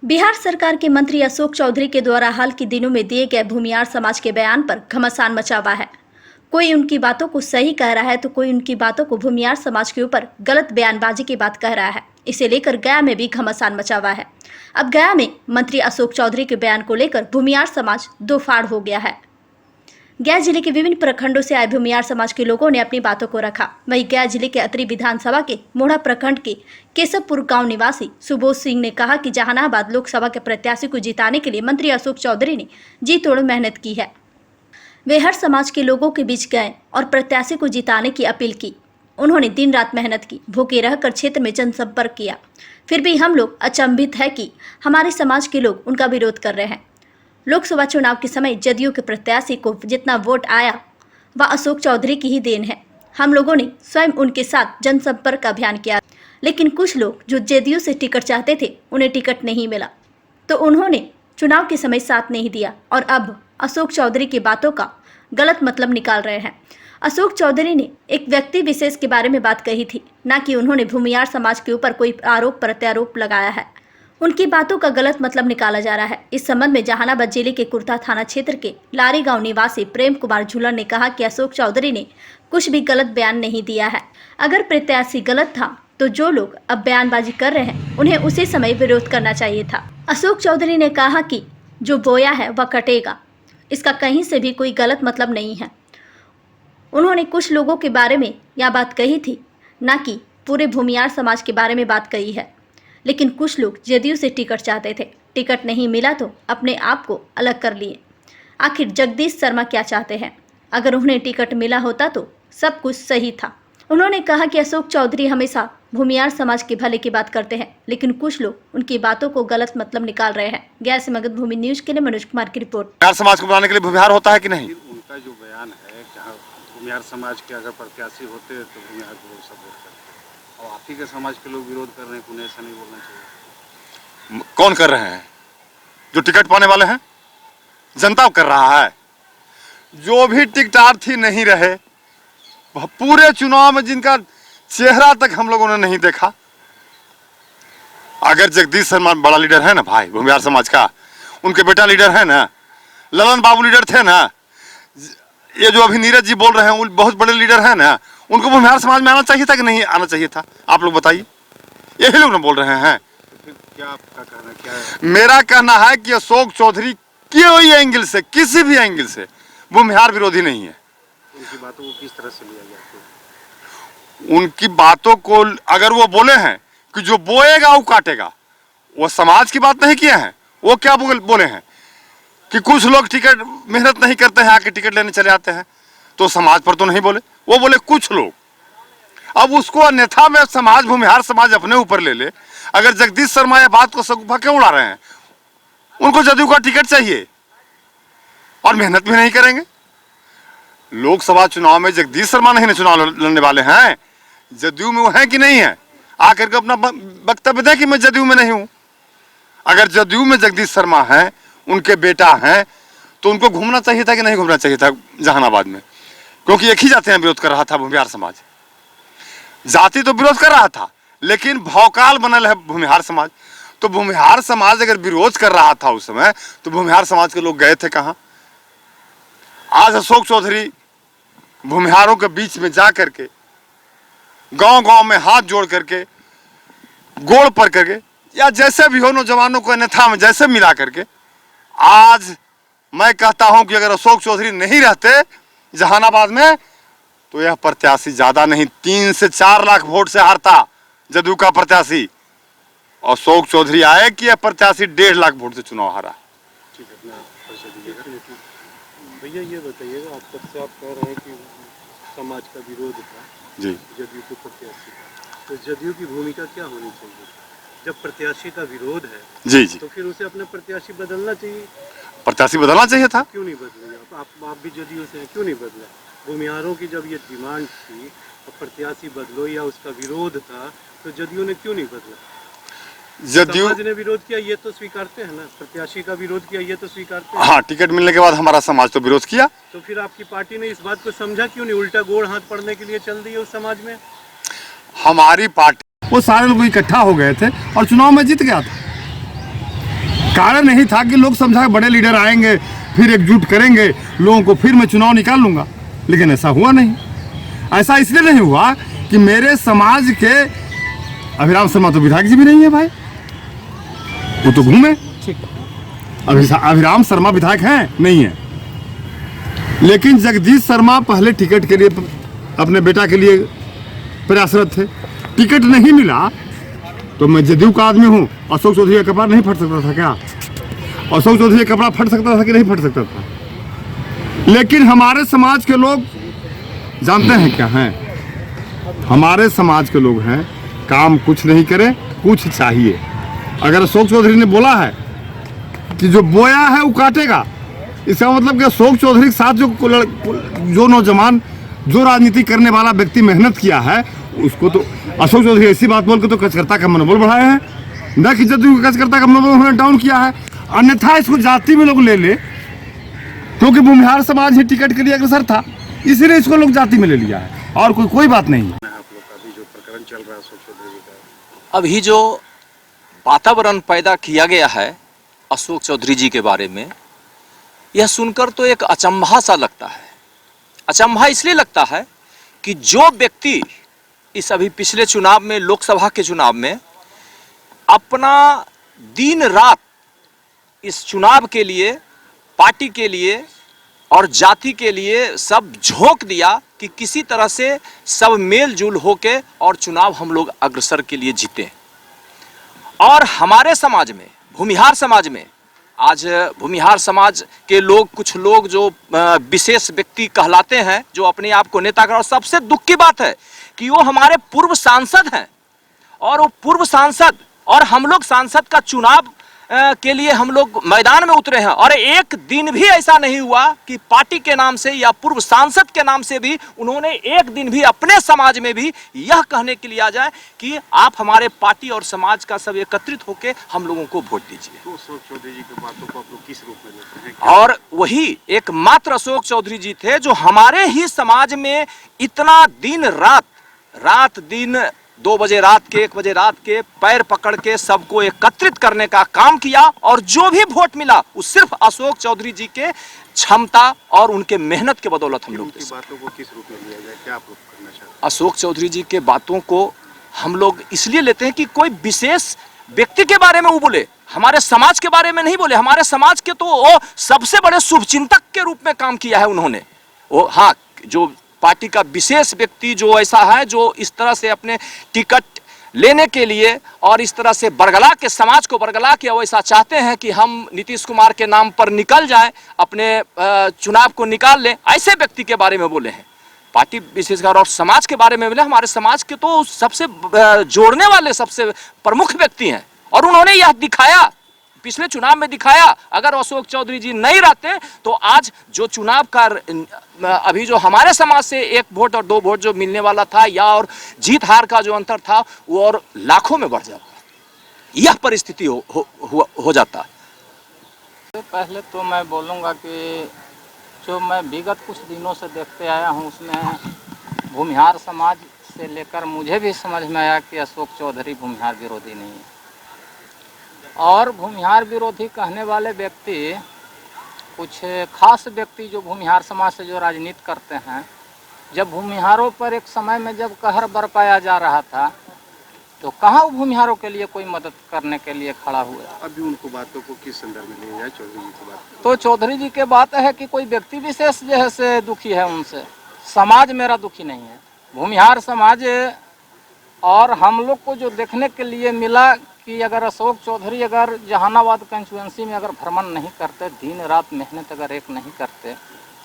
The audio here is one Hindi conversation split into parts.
बिहार सरकार के मंत्री अशोक चौधरी के द्वारा हाल के दिनों में दिए गए भूमियार समाज के बयान पर घमासान मचा हुआ है। कोई उनकी बातों को सही कह रहा है तो कोई उनकी बातों को भूमियार समाज के ऊपर गलत बयानबाजी की बात कह रहा है। इसे लेकर गया में भी घमासान मचा हुआ है। अब गया में मंत्री अशोक चौधरी के बयान को लेकर भूमियार समाज दो फाड़ हो गया है। गया जिले के विभिन्न प्रखंडों से आए भूमियार समाज के लोगों ने अपनी बातों को रखा। वहीं गया जिले के अतरी विधानसभा के मोढ़ा प्रखंड के केशवपुर गांव निवासी सुबोध सिंह ने कहा कि जहानाबाद लोकसभा के प्रत्याशी को जिताने के लिए मंत्री अशोक चौधरी ने जी तोड़ मेहनत की है। वे हर समाज के लोगों के बीच गए और प्रत्याशी को जिताने की अपील की। उन्होंने दिन रात मेहनत की, भूखे रहकर क्षेत्र में जनसंपर्क किया। फिर भी हम लोग अचंभित है कि हमारे समाज के लोग उनका विरोध कर रहे हैं। लोकसभा चुनाव के समय जदयू के प्रत्याशी को जितना वोट आया वह अशोक चौधरी की ही देन है। हम लोगों ने स्वयं उनके साथ जनसंपर्क अभियान किया, लेकिन कुछ लोग जो जदयू से टिकट चाहते थे उन्हें टिकट नहीं मिला तो उन्होंने चुनाव के समय साथ नहीं दिया और अब अशोक चौधरी की बातों का गलत मतलब निकाल रहे हैं। अशोक चौधरी ने एक व्यक्ति विशेष के बारे में बात कही थी, न कि उन्होंने भूमियार समाज के ऊपर कोई आरोप प्रत्यारोप लगाया है। उनकी बातों का गलत मतलब निकाला जा रहा है। इस संबंध में जहानाबाद जिले के कुर्ता थाना क्षेत्र के लारी गांव निवासी प्रेम कुमार झूलर ने कहा कि अशोक चौधरी ने कुछ भी गलत बयान नहीं दिया है। अगर प्रत्याशी गलत था तो जो लोग अब बयानबाजी कर रहे हैं उन्हें उसी समय विरोध करना चाहिए था। अशोक चौधरी ने कहा कि जो बोया है वह कटेगा, इसका कहीं से भी कोई गलत मतलब नहीं है। उन्होंने कुछ लोगों के बारे में यह बात कही थी, न कि पूरे भूमियार समाज के बारे में बात कही है। लेकिन कुछ लोग जदयू से टिकट चाहते थे, टिकट नहीं मिला तो अपने आप को अलग कर लिए। आखिर जगदीश शर्मा क्या चाहते हैं? अगर उन्हें टिकट मिला होता तो सब कुछ सही था। उन्होंने कहा कि अशोक चौधरी हमेशा भूमियार समाज के भले की बात करते हैं, लेकिन कुछ लोग उनकी बातों को गलत मतलब निकाल रहे हैं। गया से मगध भूमि न्यूज के लिए मनोज कुमार की रिपोर्ट। भूमियार समाज को बनाने के लिए भूमियार होता है कि नहीं? उनका जो बयान है, जहाँ भूमियार समाज के अगर प्रत्याशी होते तो भूमियार को लोग सपोर्ट करते, और आप ही के समाज के लोग विरोध कर रहे हैं, उन्हें ऐसा नहीं बोलना चाहिए। कौन कर रहे हैं? जो टिकट पाने वाले हैं, जनता कर रहा है। जो भी टिकटार्थी नहीं रहे, पूरे चुनाव में जिनका चेहरा तक हम लोगों ने नहीं देखा। अगर जगदीश शर्मा बड़ा लीडर है ना भाई भूमियार समाज का, उनके बेटा लीडर है ना, ललन बाबू लीडर थे ना, ये जो अभी नीरज जी बोल रहे हैं वो बहुत बड़े लीडर हैं ना, उनको भूमियार समाज में आना चाहिए था कि नहीं आना चाहिए था? आप लोग बताइए। यही लोग ना बोल रहे हैं। तो क्या आपका कहना क्या है? मेरा कहना है कि अशोक चौधरी कोई एंगल से, किसी भी एंगल से भूमियार विरोधी नहीं है। उनकी बातों को किस तरह से लिया गया? उनकी बातों को अगर वो बोले हैं कि जो बोएगा वो काटेगा, वो समाज की बात नहीं किए हैं। वो क्या बोले हैं कि कुछ लोग टिकट मेहनत नहीं करते हैं, आके टिकट लेने चले आते हैं, तो समाज पर तो नहीं बोले। वो बोले कुछ लोग। अब उसको अन्यथा में समाज, भूमिहार समाज अपने ऊपर ले ले। अगर जगदीश शर्मा ये बात को सगुफा क्यों उड़ा रहे हैं? उनको जदयू का टिकट चाहिए और मेहनत भी नहीं करेंगे। लोकसभा चुनाव में जगदीश शर्मा नहीं चुनाव लड़ने वाले हैं, जदयू में वो है कि नहीं है? आकर के अपना वक्तव्य दें कि मैं जदयू में नहीं हूं। अगर जदयू में जगदीश शर्मा हैं, उनके बेटा हैं, तो उनको घूमना चाहिए था कि नहीं घूमना चाहिए था जहानाबाद में? क्योंकि एक ही जाति में विरोध कर रहा था भूमिहार समाज। जाति तो विरोध कर रहा था, लेकिन भौकाल बनल है भूमिहार समाज। तो भूमिहार समाज अगर विरोध कर रहा था उस समय, तो भूमिहार समाज के लोग गए थे कहां? आज अशोक चौधरी भूमिहारों के बीच में जा करके, गांव गांव में हाथ जोड़ करके, गोड़ पर करके, या जैसे भी हो नौजवानों को अन्यथा में जैसे मिला करके, आज मैं कहता हूं कि अगर अशोक चौधरी नहीं रहते जहानाबाद में, तो यह प्रत्याशी ज्यादा नहीं 3 से 4 लाख वोट से हारता जदयू का प्रत्याशी। अशोक चौधरी आए कि यह प्रत्याशी 1.5 लाख वोट से चुनाव हारा। ठीक है, अपना परिचय दीजिएगा। भैया ये बताइएगा, आप कब से आप कह रहे हैं कि समाज का विरोध था जी जदयू के प्रत्याशी, तो जदयू की भूमिका क्या होनी चाहिए? जब प्रत्याशी का विरोध है जी जी, तो फिर उसे अपना प्रत्याशी बदलना चाहिए। प्रत्याशी बदलना चाहिए था। क्यों नहीं बदले? आप भी जदयू से हैं, क्यों नहीं बदला? भूमिहारों की जब ये डिमांड थी, अब प्रत्याशी बदलो या उसका विरोध था, तो जदयू ने क्यों नहीं बदला? जदयू समाज ने विरोध किया, ये तो स्वीकारते हैं ना। प्रत्याशी का विरोध किया, ये तो स्वीकारते हैं। हाँ, टिकट मिलने के बाद हमारा समाज तो विरोध किया। तो फिर आपकी पार्टी ने इस बात को समझा क्यों नहीं? उल्टा गोड़ हाथ पड़ने के लिए चल दी है उस समाज में। हमारी पार्टी, वो सारे लोग इकट्ठा हो गए थे और चुनाव में जीत गया था। कारण नहीं था कि लोग समझा बड़े लीडर आएंगे, फिर एकजुट करेंगे लोगों को, फिर मैं चुनाव निकाल लूँगा। लेकिन ऐसा हुआ नहीं। ऐसा इसलिए नहीं हुआ कि मेरे समाज के अभिराम शर्मा तो विधायक जी भी नहीं है भाई, वो तो घूमे। अभिराम शर्मा विधायक हैं नहीं है, लेकिन जगदीश शर्मा पहले टिकट के लिए अपने बेटा के लिए प्रयासरत थे। टिकट नहीं मिला तो मैं जदयू का आदमी हूँ, अशोक चौधरी का कपड़ा नहीं फट सकता था क्या? अशोक चौधरी का कपड़ा फट सकता था कि नहीं फट सकता था? लेकिन हमारे समाज के लोग जानते हैं क्या हैं, हमारे समाज के लोग हैं काम कुछ नहीं करे, कुछ चाहिए। अगर अशोक चौधरी ने बोला है कि जो बोया है वो काटेगा, इसका मतलब कि अशोक चौधरी के साथ जो नौजवान, जो राजनीति करने वाला व्यक्ति मेहनत किया है, उसको तो अशोक चौधरी ऐसी बात बोल के तो कार्यकर्ता का मनोबल बढ़ाए हैं, न कि जदयू के कार्यकर्ता का मनोबल उन्होंने डाउन किया है। अन्यथा इसको जाति में लोग ले ले, क्योंकि भूमिहार समाज ही टिकट के लिए अग्रसर था, इसीलिए इसको लोग जाति में ले लिया है, और कोई बात नहीं। आप लोग का अभी जो प्रकरण चल रहा है अशोक चौधरी का, अभी जो वातावरण पैदा किया गया है अशोक चौधरी जी के बारे में, यह सुनकर तो एक अचंभा सा लगता है। अचंभा इसलिए लगता है कि जो व्यक्ति इस अभी पिछले चुनाव में, लोकसभा के चुनाव में, अपना दिन रात इस चुनाव के लिए, पार्टी के लिए और जाति के लिए सब झोंक दिया कि किसी तरह से सब मेल जुल होके और चुनाव हम लोग अग्रसर के लिए जीते। और हमारे समाज में, भूमिहार समाज में, आज भूमिहार समाज के लोग, कुछ लोग जो विशेष व्यक्ति कहलाते हैं, जो अपने आप को नेता कर, और सबसे दुख की बात है कि वो हमारे पूर्व सांसद हैं, और वो पूर्व सांसद और हम लोग सांसद का चुनाव के लिए हम लोग मैदान में उतरे हैं, और एक दिन भी ऐसा नहीं हुआ कि पार्टी के नाम से या पूर्व सांसद के नाम से भी उन्होंने एक दिन भी अपने समाज में भी यह कहने के लिए आ जाए कि आप हमारे पार्टी और समाज का सब एकत्रित होकर हम लोगों को वोट दीजिए। तो अशोक चौधरी जी की बातों को आप लोग किस रूप में लेते हैं? और वही एकमात्र अशोक चौधरी जी थे जो हमारे ही समाज में इतना दिन रात दिन 2 बजे रात के, 1 बजे रात के पैर पकड़ के सबको एकत्रित करने का काम किया, और जो भी वोट मिला वो सिर्फ अशोक चौधरी जी के क्षमता और उनके मेहनत के बदौलत हम लोग। उनकी बातों को किस रूप में लिया जाए, क्या आप लोग करना चाहते हैं? अशोक चौधरी जी के बातों को हम लोग इसलिए लेते हैं कि कोई विशेष व्यक्ति के बारे में वो बोले, हमारे समाज के बारे में नहीं बोले। हमारे समाज के तो वो सबसे बड़े शुभचिंतक के रूप में काम किया है उन्होंने। वो हाँ, जो पार्टी का विशेष व्यक्ति जो ऐसा है, जो इस तरह से अपने टिकट लेने के लिए और इस तरह से बरगला के, समाज को बरगला के वो ऐसा चाहते हैं कि हम नीतीश कुमार के नाम पर निकल जाएं, अपने चुनाव को निकाल लें, ऐसे व्यक्ति के बारे में बोले हैं। पार्टी विशेषकर और समाज के बारे में बोले, हमारे समाज के तो सबसे जोड़ने वाले सबसे प्रमुख व्यक्ति हैं, और उन्होंने यह दिखाया, पिछले चुनाव में दिखाया। अगर अशोक चौधरी जी नहीं रहते तो आज जो चुनाव का अभी जो हमारे समाज से 1 वोट और 2 वोट जो मिलने वाला था, या और जीत हार का जो अंतर था, वो और लाखों में बढ़ जाता, यह परिस्थिति हो जाता। पहले तो मैं बोलूँगा कि जो मैं विगत कुछ दिनों से देखते आया हूँ, उसमें भूमिहार समाज से लेकर मुझे भी समझ में आया कि अशोक चौधरी भूमिहार विरोधी नहीं है। और भूमिहार विरोधी कहने वाले व्यक्ति, कुछ खास व्यक्ति जो भूमिहार समाज से जो राजनीति करते हैं, जब भूमिहारों पर एक समय में जब कहर बरपाया जा रहा था, तो कहाँ वो भूमिहारों के लिए कोई मदद करने के लिए खड़ा हुआ? अभी उनको बातों को किस संदर्भ में लिया जाए, चौधरी जी की बात? तो चौधरी जी के बात है कि कोई व्यक्ति विशेष जो है से दुखी है उनसे, समाज मेरा दुखी नहीं है। भूमिहार समाज और हम लोग को जो देखने के लिए मिला कि अगर अशोक चौधरी अगर जहानाबाद कंस्टिट्यूएंसी में अगर भ्रमण नहीं करते, दिन रात मेहनत अगर एक नहीं करते,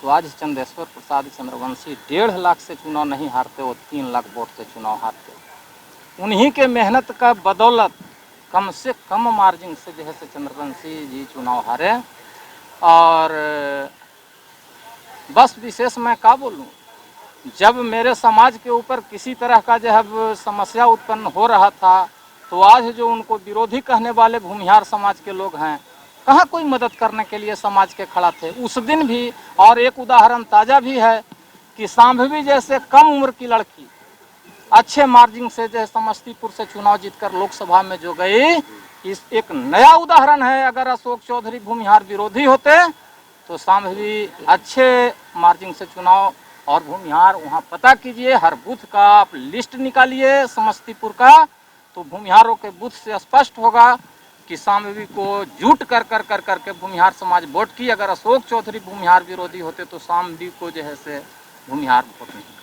तो आज चंदेश्वर प्रसाद चंद्रवंशी 1.5 लाख से चुनाव नहीं हारते, वो 3 लाख वोट से चुनाव हारते। उन्हीं के मेहनत का बदौलत कम से कम मार्जिन से जो है से चंद्रवंशी जी चुनाव हारे। और बस विशेष मैं क्या बोलूँ, जब मेरे समाज के ऊपर किसी तरह का जो है समस्या उत्पन्न हो रहा था, तो आज जो उनको विरोधी कहने वाले भूमिहार समाज के लोग हैं, कहाँ कोई मदद करने के लिए समाज के खड़ा थे उस दिन भी। और एक उदाहरण ताज़ा भी है कि सांभवी जैसे कम उम्र की लड़की अच्छे मार्जिन से जो समस्तीपुर से चुनाव जीतकर लोकसभा में जो गई, इस एक नया उदाहरण है। अगर अशोक चौधरी भूमिहार विरोधी होते तो शाम्भवी अच्छे मार्जिन से चुनाव, और भूमिहार वहाँ पता कीजिए, हर बूथ का आप लिस्ट निकालिए समस्तीपुर का, तो भूमिहारों के बूथ से स्पष्ट होगा कि शाम्भवी को जुट कर के भूमिहार समाज वोट की। अगर अशोक चौधरी भूमिहार विरोधी होते तो शाम्भवी को जो है से भूमिहार वोट नहीं।